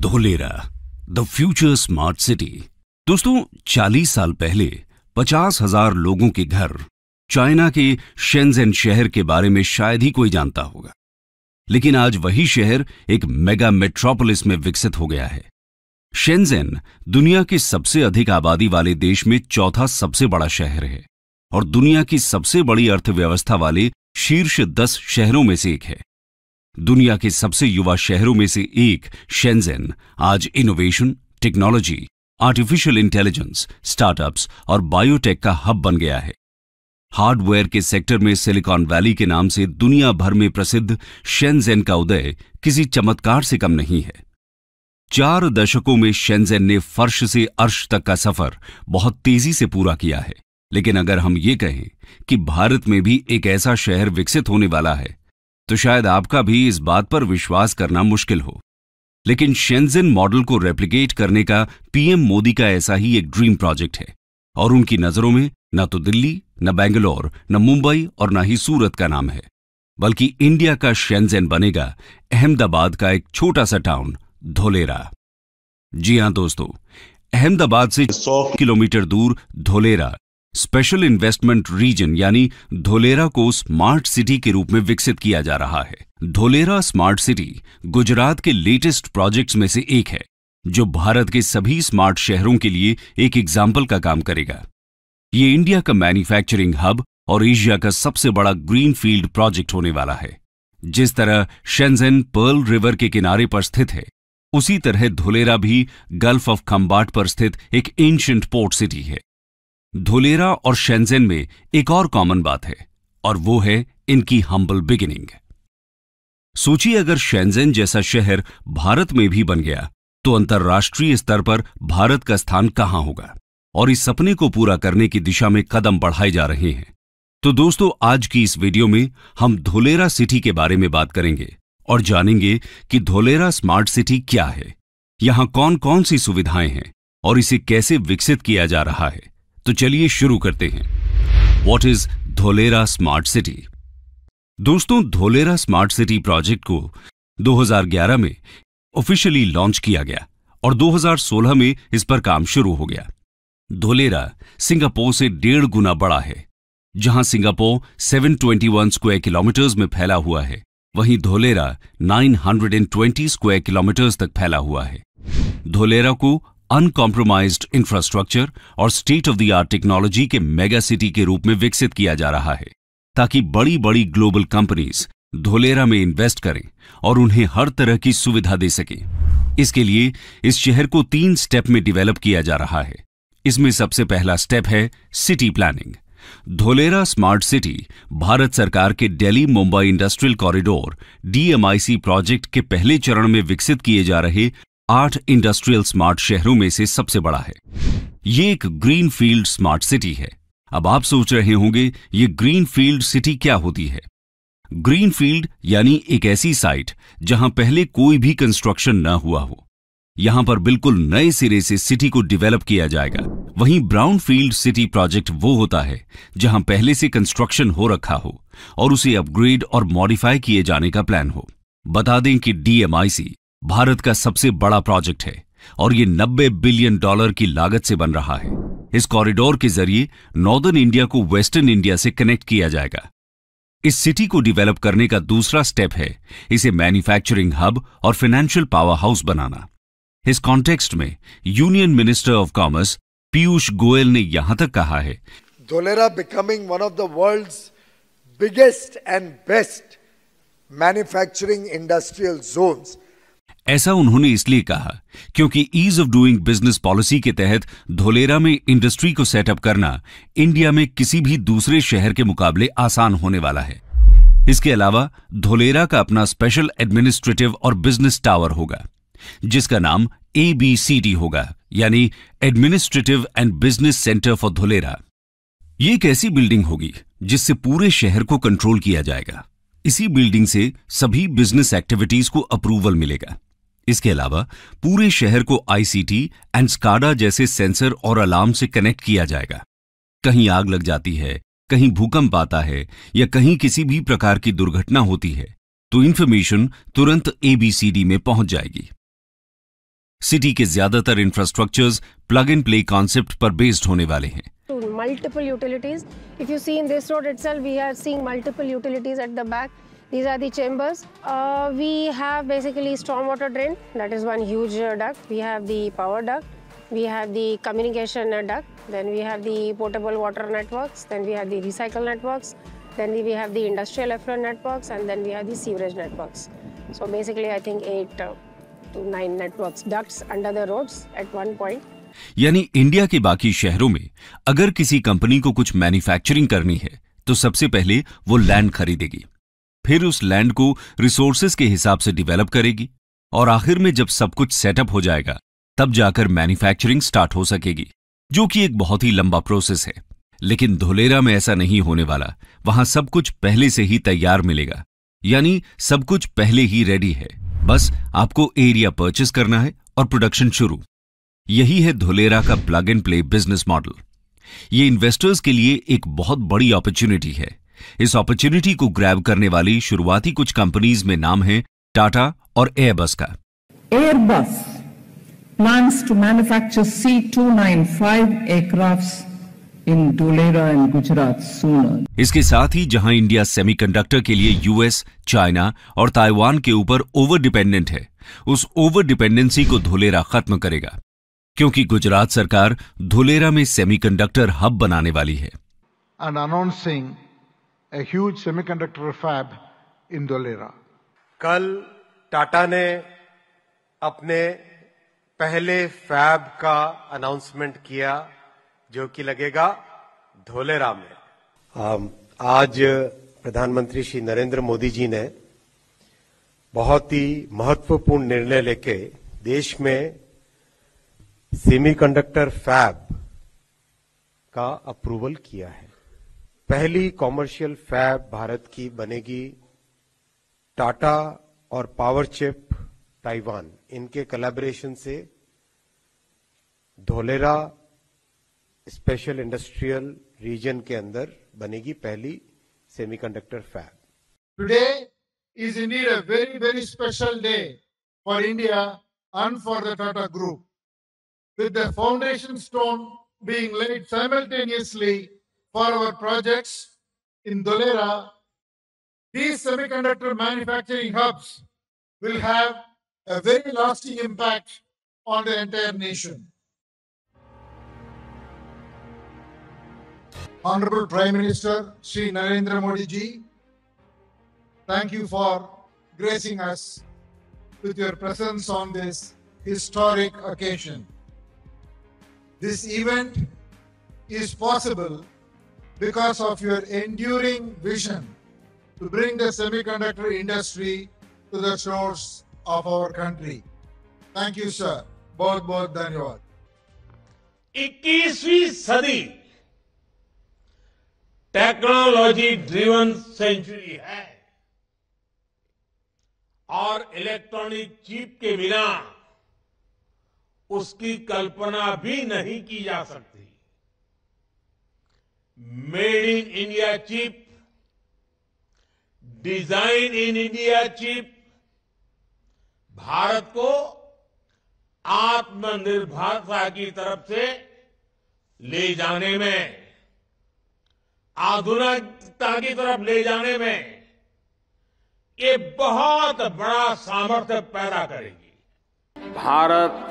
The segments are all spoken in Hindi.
Dholera, the future smart city. दोस्तों, 40 साल पहले 50,000 लोगों के घर चाइना के शेंज़ेन शहर के बारे में शायद ही कोई जानता होगा, लेकिन आज वही शहर एक मेगा मेट्रोपोलिस में विकसित हो गया है। शेंज़ेन दुनिया के सबसे अधिक आबादी वाले देश में चौथा सबसे बड़ा शहर है और दुनिया की सबसे बड़ी अर्थव्यवस्था वाले शीर्ष 10 शहरों में से एक है। दुनिया के सबसे युवा शहरों में से एक शेंज़ेन आज innovation, technology, artificial intelligence, startups और बायोटेक का हब बन गया है। हार्डवेयर के सेक्टर में सिलिकॉन वैली के नाम से दुनिया भर में प्रसिद्ध शेंज़ेन का उदय किसी चमत्कार से कम नहीं है। 4 दशकों में शेंज़ेन ने फर्श से अर्श तक का सफर बहुत तेजी से पूरा किया है। लेकिन अगर हम ये कहें कि भारत में भी एक ऐसा शहर विकसित होने वाला है, तो शायद आपका भी इस बात पर विश्वास करना मुश्किल हो। लेकिन शेंज़ेन मॉडल को रेप्लिकेट करने का पीएम मोदी का ऐसा ही एक ड्रीम प्रोजेक्ट है और उनकी नजरों में न तो दिल्ली, न बेंगलोर, न मुंबई और न ही सूरत का नाम है, बल्कि इंडिया का शेंज़ेन बनेगा अहमदाबाद का एक छोटा सा टाउन धोलेरा। जी हां दोस्तों, अहमदाबाद से 100 किलोमीटर दूर धोलेरा स्पेशल इन्वेस्टमेंट रीजन यानी धोलेरा को स्मार्ट सिटी के रूप में विकसित किया जा रहा है। धोलेरा स्मार्ट सिटी गुजरात के लेटेस्ट प्रोजेक्ट्स में से एक है, जो भारत के सभी स्मार्ट शहरों के लिए एक एग्जाम्पल का काम करेगा। ये इंडिया का मैन्युफैक्चरिंग हब और एशिया का सबसे बड़ा ग्रीन फील्ड प्रोजेक्ट होने वाला है। जिस तरह शेंज़ेन पर्ल रिवर के किनारे पर स्थित है, उसी तरह धोलेरा भी गल्फ ऑफ खंबाट पर स्थित एक एंशिएंट पोर्ट सिटी है। धोलेरा और शेंज़ेन में एक और कॉमन बात है और वो है इनकी हम्बल बिगिनिंग। सोचिए, अगर शेंज़ेन जैसा शहर भारत में भी बन गया तो अंतर्राष्ट्रीय स्तर पर भारत का स्थान कहां होगा, और इस सपने को पूरा करने की दिशा में कदम बढ़ाए जा रहे हैं। तो दोस्तों, आज की इस वीडियो में हम धोलेरा सिटी के बारे में बात करेंगे और जानेंगे कि धोलेरा स्मार्ट सिटी क्या है, यहां कौन कौन सी सुविधाएं हैं और इसे कैसे विकसित किया जा रहा है। तो चलिए शुरू करते हैं। What is Dholera smart city? दोस्तों, धोलेरा स्मार्ट सिटी प्रोजेक्ट को 2011 में ऑफिशियली लॉन्च किया गया और 2016 में इस पर काम शुरू हो गया। धोलेरा सिंगापुर से 1.5 गुना बड़ा है। जहां सिंगापुर 721 स्क्वायर किलोमीटर्स में फैला हुआ है, वहीं धोलेरा 920 स्क्वायर किलोमीटर्स तक फैला हुआ है। धोलेरा को अनकॉम्प्रोमाइज्ड इंफ्रास्ट्रक्चर और state of the art technology के मेगा सिटी के रूप में विकसित किया जा रहा है, ताकि बड़ी बड़ी ग्लोबल कंपनीज धोलेरा में इन्वेस्ट करें और उन्हें हर तरह की सुविधा दे सकें। इसके लिए इस शहर को 3 स्टेप में डेवलप किया जा रहा है। इसमें सबसे पहला स्टेप है city planning. Dholera smart city Bharat सरकार के Delhi Mumbai industrial corridor DMIC project के पहले चरण में विकसित किए जा रहे 8 इंडस्ट्रियल स्मार्ट शहरों में से सबसे बड़ा है। ये एक ग्रीन फील्ड स्मार्ट सिटी है। अब आप सोच रहे होंगे, ये ग्रीन फील्ड सिटी क्या होती है? ग्रीन फील्ड यानी एक ऐसी साइट जहां पहले कोई भी कंस्ट्रक्शन न हुआ हो। यहां पर बिल्कुल नए सिरे से सिटी को डेवलप किया जाएगा। वहीं ब्राउन फील्ड सिटी प्रोजेक्ट वो होता है जहां पहले से कंस्ट्रक्शन हो रखा हो और उसे अपग्रेड और मॉडिफाई किए जाने का प्लान हो। बता दें कि DMIC भारत का सबसे बड़ा प्रोजेक्ट है और ये $90 बिलियन की लागत से बन रहा है। इस कॉरिडोर के जरिए नॉर्दर्न इंडिया को वेस्टर्न इंडिया से कनेक्ट किया जाएगा। इस सिटी को डेवलप करने का दूसरा स्टेप है इसे मैन्युफैक्चरिंग हब और फाइनेंशियल पावर हाउस बनाना। इस कॉन्टेक्स्ट में union minister of commerce Piyush Goyal ने यहां तक कहा है, Dholera becoming one of the world's biggest and best manufacturing industrial zones. ऐसा उन्होंने इसलिए कहा क्योंकि ease of doing business policy के तहत धोलेरा में इंडस्ट्री को सेटअप करना इंडिया में किसी भी दूसरे शहर के मुकाबले आसान होने वाला है। इसके अलावा धोलेरा का अपना स्पेशल एडमिनिस्ट्रेटिव और बिजनेस टावर होगा, जिसका नाम ABCD होगा, यानी administrative and business centre for Dholera. ये एक ऐसी बिल्डिंग होगी जिससे पूरे शहर को कंट्रोल किया जाएगा। इसी बिल्डिंग से सभी बिजनेस एक्टिविटीज को अप्रूवल मिलेगा। इसके अलावा पूरे शहर को ICT एंड SCADA जैसे सेंसर और अलार्म से कनेक्ट किया जाएगा। कहीं आग लग जाती है, कहीं भूकंप आता है या कहीं किसी भी प्रकार की दुर्घटना होती है, तो इंफॉर्मेशन तुरंत ABCD में पहुंच जाएगी। सिटी के ज्यादातर infrastructures plug and play concept पर बेस्ड होने वाले हैं। Multiple utilities. If you see in this road itself, we are seeing multiple utilities at the back. These are the chambers. We have basically stormwater drain. That is one huge duct. We have the power duct. We have the communication duct. Then we have the potable water networks. Then we have the recycle networks. Then we have the industrial effluent networks. And then we have the sewerage networks. So basically, I think 8 to 9 networks, ducts under the roads at one point. यानी इंडिया के बाकी शहरों में अगर किसी कंपनी को कुछ मैन्युफैक्चरिंग करनी है तो सबसे पहले वो लैंड खरीदेगी, फिर उस लैंड को रिसोर्सेज के हिसाब से डेवलप करेगी और आखिर में जब सब कुछ सेटअप हो जाएगा तब जाकर मैन्युफैक्चरिंग स्टार्ट हो सकेगी, जो कि एक बहुत ही लंबा प्रोसेस है। लेकिन धोलेरा में ऐसा नहीं होने वाला। वहां सब कुछ पहले से ही तैयार मिलेगा, यानी सब कुछ पहले ही रेडी है, बस आपको एरिया परचेस करना है और प्रोडक्शन शुरू। यही है धोलेरा का plug and play business model. ये इन्वेस्टर्स के लिए एक बहुत बड़ी अपॉर्चुनिटी है। इस अपॉर्चुनिटी को ग्रैब करने वाली शुरुआती कुछ कंपनीज में नाम है टाटा और एयरबस का। Airbus plans to manufacture C295 aircrafts in Dholera and Gujarat sooner. इसके साथ ही जहां इंडिया सेमीकंडक्टर के लिए यूएस, चाइना और ताइवान के ऊपर ओवर डिपेंडेंट है, उस ओवर डिपेंडेंसी को धोलेरा खत्म करेगा, क्योंकि गुजरात सरकार धोलेरा में सेमीकंडक्टर हब बनाने वाली है। And announcing a huge semiconductor fab in Dholera. कल टाटा ने अपने पहले फैब का अनाउंसमेंट किया जो कि लगेगा धोलेरा में। आज प्रधानमंत्री श्री नरेंद्र मोदी जी ने बहुत ही महत्वपूर्ण निर्णय लेके देश में सेमीकंडक्टर फैब का अप्रूवल किया है। पहली कॉमर्शियल फैब भारत की बनेगी टाटा और पावर चिप ताइवान, इनके कोलैबोरेशन से धोलेरा स्पेशल इंडस्ट्रियल रीजन के अंदर बनेगी पहली semiconductor fab. Today is indeed a very, very special day for India and for the Tata Group, with the foundation stone being laid simultaneously for our projects in Dholera. These semiconductor manufacturing hubs will have a very lasting impact on the entire nation. Honorable Prime Minister Shri Narendra Modi ji, thank you for gracing us with your presence on this historic occasion. This event is possible because of your enduring vision to bring the semiconductor industry to the shores of our country. Thank you, sir. बहुत बहुत धन्यवाद। 21वीं सदी टेक्नोलॉजी ड्रिवन सेंचुरी है और इलेक्ट्रॉनिक चिप के बिना उसकी कल्पना भी नहीं की जा सकती। Made in India chip, design in India chip Bharat को आत्मनिर्भरता की तरफ से ले जाने में, आधुनिकता की तरफ ले जाने में ये बहुत बड़ा सामर्थ्य पैदा करेगी। भारत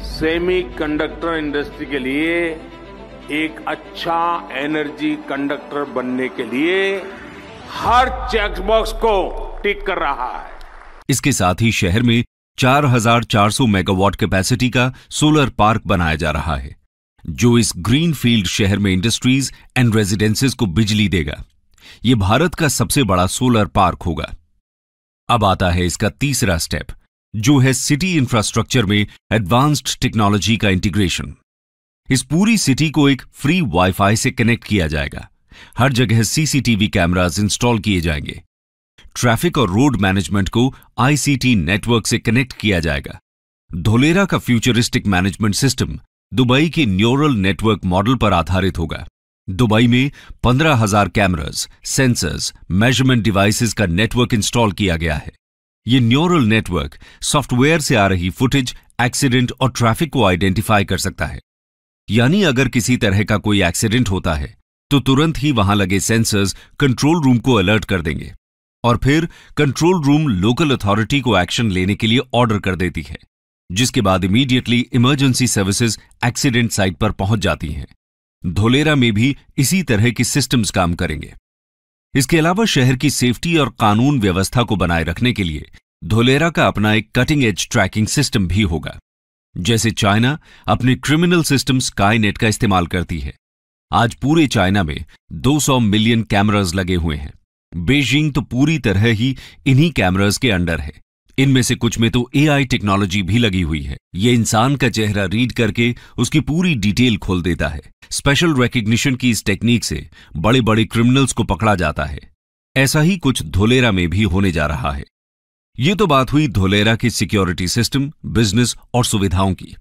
सेमीकंडक्टर इंडस्ट्री के लिए एक अच्छा एनर्जी कंडक्टर बनने के लिए हर चेकबॉक्स को टिक कर रहा है। इसके साथ ही शहर में 4400 मेगावाट कैपेसिटी का सोलर पार्क बनाया जा रहा है, जो इस ग्रीन फील्ड शहर में इंडस्ट्रीज एंड रेजिडेंसेस को बिजली देगा। यह भारत का सबसे बड़ा सोलर पार्क होगा। अब आता है इसका तीसरा स्टेप, जो है सिटी इंफ्रास्ट्रक्चर में एडवांस्ड टेक्नोलॉजी का इंटीग्रेशन। इस पूरी सिटी को एक फ्री वाईफाई से कनेक्ट किया जाएगा। हर जगह सीसीटीवी कैमरास इंस्टॉल किए जाएंगे। ट्रैफिक और रोड मैनेजमेंट को आईसीटी नेटवर्क से कनेक्ट किया जाएगा। धोलेरा का फ्यूचरिस्टिक मैनेजमेंट सिस्टम दुबई के न्यूरल नेटवर्क मॉडल पर आधारित होगा। दुबई में 15,000 कैमरास, सेंसर्स, मेजरमेंट डिवाइसेस का नेटवर्क इंस्टॉल किया गया है। ये न्यूरल नेटवर्क सॉफ्टवेयर से आ रही फुटेज, एक्सीडेंट और ट्रैफिक को आइडेंटिफाई कर सकता है। यानी अगर किसी तरह का कोई एक्सीडेंट होता है तो तुरंत ही वहां लगे सेंसर्स कंट्रोल रूम को अलर्ट कर देंगे और फिर कंट्रोल रूम लोकल अथॉरिटी को एक्शन लेने के लिए ऑर्डर कर देती है, जिसके बाद immediately emergency services accident site पर पहुंच जाती हैं। धोलेरा में भी इसी तरह की सिस्टम्स काम करेंगे। इसके अलावा शहर की सेफ्टी और कानून व्यवस्था को बनाए रखने के लिए धोलेरा का अपना एक कटिंग एज ट्रैकिंग सिस्टम भी होगा। जैसे चाइना अपने क्रिमिनल सिस्टम स्काईनेट का इस्तेमाल करती है। आज पूरे चाइना में 200 मिलियन कैमरास लगे हुए हैं। बीजिंग तो पूरी तरह ही इन्हीं कैमरास के अंडर है। इनमें से कुछ में तो एआई टेक्नोलॉजी भी लगी हुई है। ये इंसान का चेहरा रीड करके उसकी पूरी डिटेल खोल देता है। स्पेशल रिकग्निशन की इस टेक्निक से बड़े बड़े क्रिमिनल्स को पकड़ा जाता है। ऐसा ही कुछ धोलेरा में भी होने जा रहा है। ये तो बात हुई धोलेरा की सिक्योरिटी सिस्टम, बिजनेस और सुविधाओं की।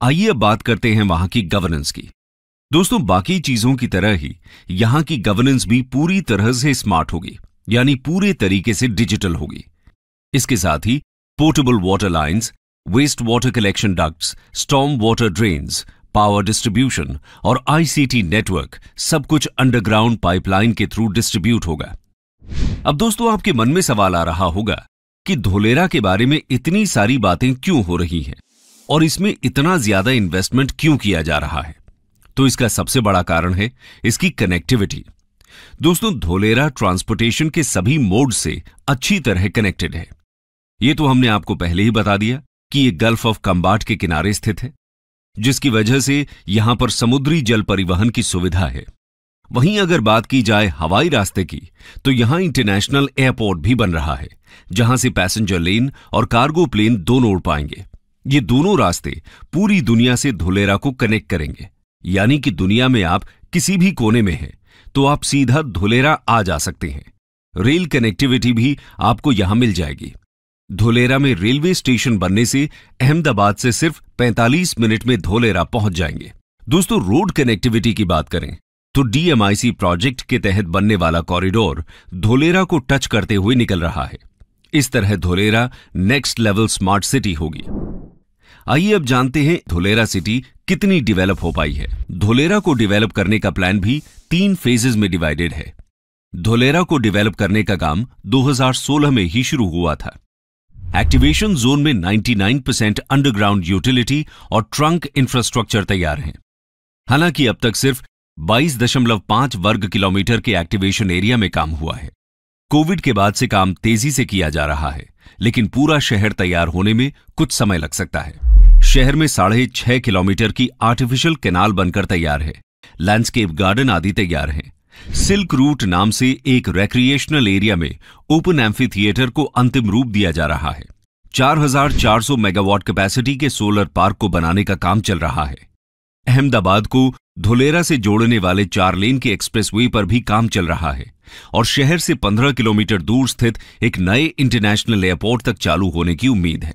आइए अब बात करते हैं वहां की गवर्नेंस की। दोस्तों, बाकी चीजों की तरह ही यहां की गवर्नेंस भी पूरी तरह से स्मार्ट होगी, यानी पूरे तरीके से डिजिटल होगी। इसके साथ ही portable water lines, waste water collection ducts, storm water drains, power distribution और आईसीटी नेटवर्क सब कुछ अंडरग्राउंड पाइपलाइन के थ्रू डिस्ट्रीब्यूट होगा। अब दोस्तों, आपके मन में सवाल आ रहा होगा कि धोलेरा के बारे में इतनी सारी बातें क्यों हो रही हैं और इसमें इतना ज्यादा इन्वेस्टमेंट क्यों किया जा रहा है। तो इसका सबसे बड़ा कारण है इसकी कनेक्टिविटी। दोस्तों, धोलेरा ट्रांसपोर्टेशन के सभी मोड से अच्छी तरह कनेक्टेड है। ये तो हमने आपको पहले ही बता दिया कि ये गल्फ ऑफ कंबाट के किनारे स्थित है, जिसकी वजह से यहां पर समुद्री जल परिवहन की सुविधा है। वहीं अगर बात की जाए हवाई रास्ते की, तो यहां इंटरनेशनल एयरपोर्ट भी बन रहा है, जहां से पैसेंजर लेन और कार्गो प्लेन दोनों उड़ पाएंगे। ये दोनों रास्ते पूरी दुनिया से धोलेरा को कनेक्ट करेंगे, यानी कि दुनिया में आप किसी भी कोने में हैं तो आप सीधा धोलेरा आ जा सकते हैं। रेल कनेक्टिविटी भी आपको यहां मिल जाएगी। धोलेरा में रेलवे स्टेशन बनने से अहमदाबाद से सिर्फ 45 मिनट में धोलेरा पहुंच जाएंगे। दोस्तों, रोड कनेक्टिविटी की बात करें तो डीएमआईसी प्रोजेक्ट के तहत बनने वाला कॉरिडोर धोलेरा को टच करते हुए निकल रहा है। इस तरह Dholera next level smart city होगी। आइए अब जानते हैं धोलेरा सिटी कितनी डेवलप हो पाई है। धोलेरा को डेवलप करने का प्लान भी 3 फेजेस में डिवाइडेड है। धोलेरा को डेवलप करने का काम 2016 में ही शुरू हुआ था। एक्टिवेशन जोन में 99% अंडरग्राउंड यूटिलिटी और ट्रंक इंफ्रास्ट्रक्चर तैयार हैं। हालांकि अब तक सिर्फ 22.5 वर्ग किलोमीटर के एक्टिवेशन एरिया में काम हुआ है। कोविड के बाद से काम तेजी से किया जा रहा है, लेकिन पूरा शहर तैयार होने में कुछ समय लग सकता है। शहर में 6.5 किलोमीटर की आर्टिफिशियल कैनाल बनकर तैयार है। लैंडस्केप गार्डन आदि तैयार हैं। सिल्क रूट नाम से एक रिक्रिएशनल एरिया में ओपन एम्फी थिएटर को अंतिम रूप दिया जा रहा है। 4400 मेगावाट कैपेसिटी के सोलर पार्क को बनाने का काम चल रहा है। अहमदाबाद को धोलेरा से जोड़ने वाले 4 लेन के एक्सप्रेसवे पर भी काम चल रहा है और शहर से 15 किलोमीटर दूर स्थित एक नए इंटरनेशनल एयरपोर्ट तक चालू होने की उम्मीद है।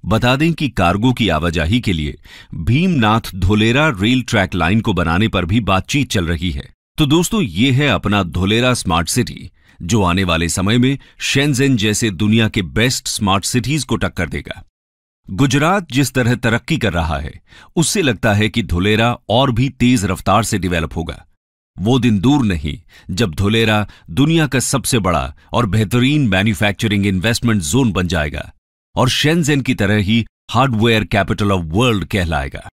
बता दें कि कार्गो की आवाजाही के लिए Bhimnath Dholera rail track line को बनाने पर भी बातचीत चल रही है। तो दोस्तों, ये है अपना धोलेरा स्मार्ट सिटी, जो आने वाले समय में शेंजेन जैसे दुनिया के बेस्ट स्मार्ट सिटीज को टक्कर देगा। गुजरात जिस तरह तरक्की कर रहा है, उससे लगता है कि धोलेरा और भी तेज रफ्तार से डेवलप होगा। वो दिन दूर नहीं जब धोलेरा दुनिया का सबसे बड़ा और बेहतरीन मैन्युफैक्चरिंग इन्वेस्टमेंट जोन बन जाएगा और शेंजेन की तरह ही हार्डवेयर कैपिटल ऑफ वर्ल्ड कहलाएगा।